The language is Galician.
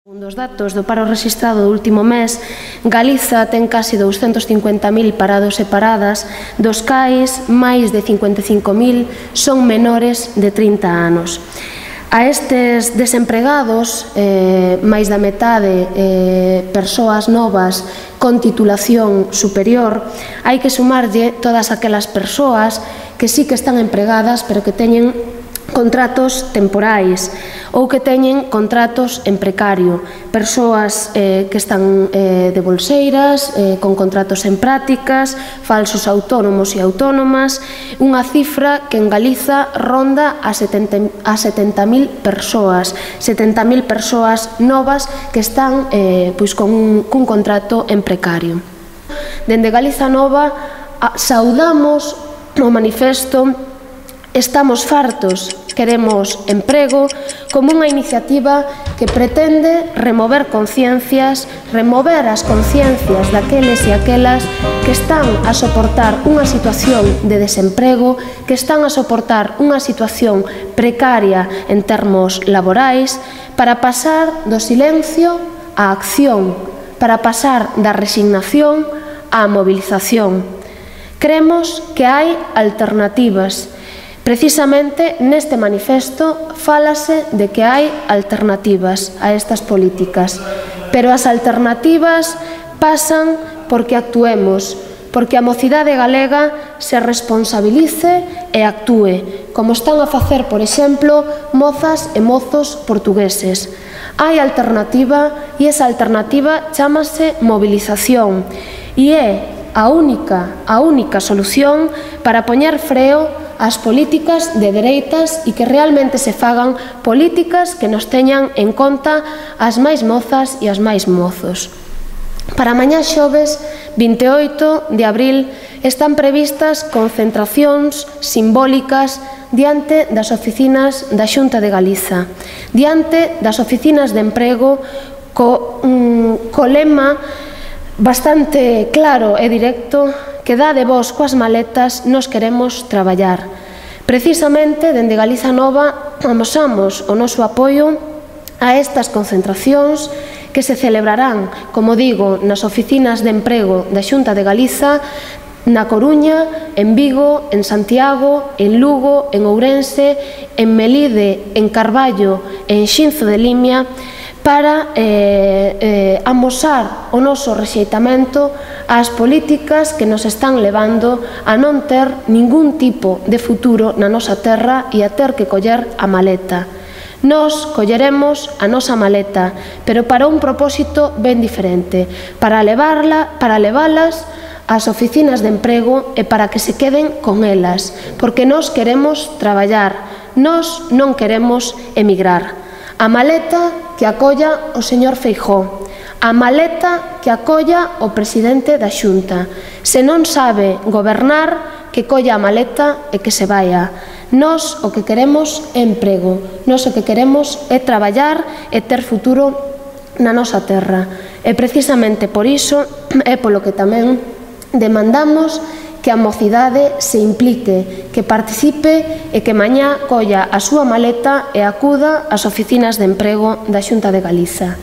Segundo os datos do paro rexistrado do último mes, Galiza ten casi 250.000 parados e paradas, dos cais máis de 55.000 son menores de 30 anos. A estes desempregados, máis da metade persoas novas con titulación superior, hai que sumarlle todas aquelas persoas que sí que están empregadas pero que teñen contratos temporais ou que teñen contratos en precario, persoas que están de bolseiras, con contratos en prácticas, falsos autónomos e autónomas, unha cifra que en Galiza ronda a 70.000 persoas, 70.000 persoas novas que están con un contrato en precario. Dende Galiza Nova saudamos o manifesto "Estamos fartos, queremos emprego" como unha iniciativa que pretende remover conciencias, remover as conciencias daqueles e aquelas que están a soportar unha situación de desemprego, que están a soportar unha situación precaria en termos laborais, para pasar do silencio á acción, para pasar da resignación á movilización. Cremos que hai alternativas. Precisamente neste manifesto fálase de que hai alternativas a estas políticas, pero as alternativas pasan porque actuemos, porque a mocidade galega se responsabilice e actúe, como están a facer, por exemplo, mozas e mozos portugueses. Hai alternativa e esa alternativa chámase movilización e é a única solución para poñer freo ás políticas de dereitas e que realmente se fagan políticas que nos teñan en conta as máis mozas e as máis mozos. Para mañá xoves 28 de abril están previstas concentracións simbólicas diante das oficinas da Xunta de Galiza, diante das oficinas de emprego co lema bastante claro e directo que dá de vos coas maletas, nos queremos traballar. Precisamente, dende Galiza Nova, amosamos o noso apoio a estas concentracións que se celebrarán, como digo, nas oficinas de emprego da Xunta de Galiza, na Coruña, en Vigo, en Santiago, en Lugo, en Ourense, en Melide, en Carballo e en Xinzo de Limia, para amosar o noso rexeitamento ás políticas que nos están levando a non ter ningún tipo de futuro na nosa terra e a ter que coller a maleta. Nos colleremos a nosa maleta, pero para un propósito ben diferente, para levalas ás oficinas de emprego e para que se queden con elas, porque nos queremos traballar, nos non queremos emigrar. A maleta que acolla o señor Feijóo, a maleta que acolla o presidente da Xunta. Se non sabe gobernar, que colla a maleta e que se vaia. Nós o que queremos é emprego, nós o que queremos é traballar e ter futuro na nosa terra. E precisamente por iso é polo que tamén demandamos que a mocidade se implique, que participe e que mañá colla a súa maleta e acuda ás oficinas de emprego da Xunta de Galiza.